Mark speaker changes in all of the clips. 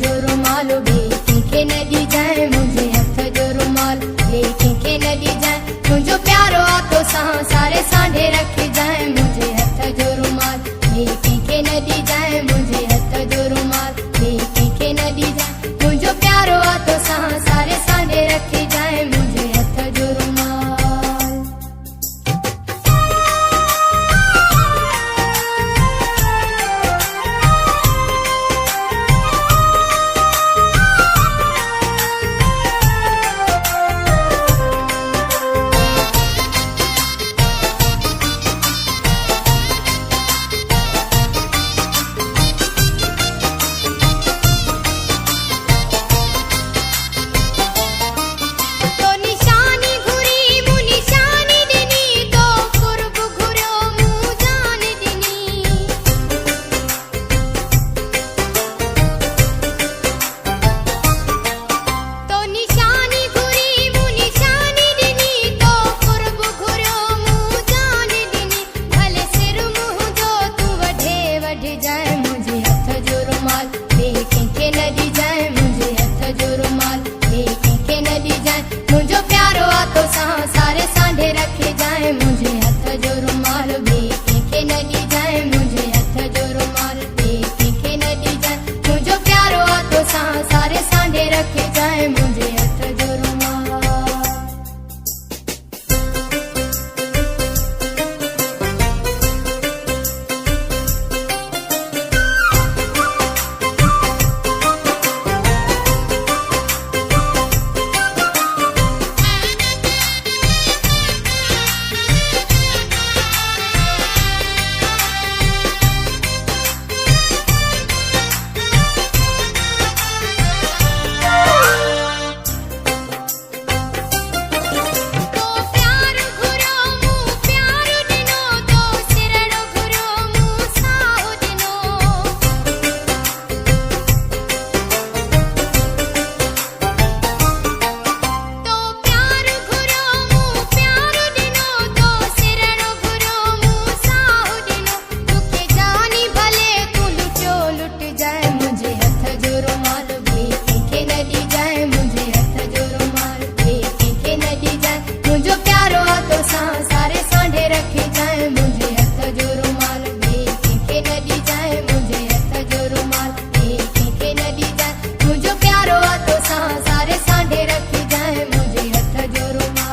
Speaker 1: जो रुमाल बेटी के न दी जाए मुझे हथ जो रुमाल बेटी के न दी जाए मुझो प्यारो आतो सारे सांढे रखी जाए मुझे हथ जो रुमाल बेटी के न दी जाए मुझे हथ जो रुमाल बेटी के न दी जाए मुझो प्यारो आतो सारे सांढे रखी जाए मुझे हथ जो रुमाल। मुझो प्यारो आतो सारे सांढे रखे जाए मुझे हथ जो रुमाल बेटी के न दी जाए मुझे हथ जो रुमाल बेटी के न दी जाए मुझो प्यारो आतो सारे सांढे रखे जाए मुझे हथ जो रुमाल। मुझो प्यारो आतो सारे सांढे रखे जाए मुझे हथ जो रुमाल बेटी के न दी जाए मुझे हथ जो रुमाल बेटी के न दी जाए मुझो प्यारो आतो सारे सांढे रखे जाए मुझे हथ जो रुमाल।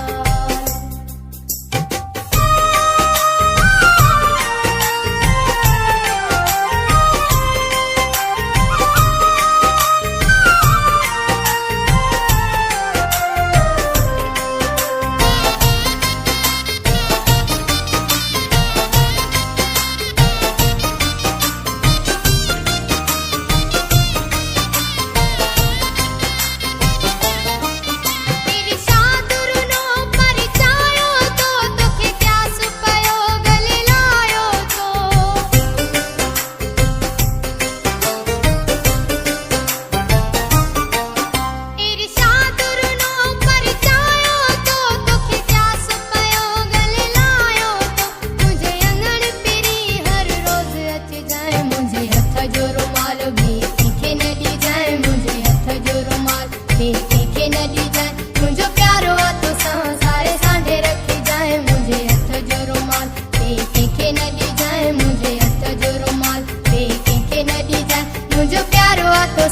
Speaker 1: मुझो प्यारो आतो सारे सांढे रखे जाए मुझे हथ जो रुमाल बेटी के न दी जाए मुझे हथ जो रुमाल बेटी के न दी जाए मुझो प्यारो आतो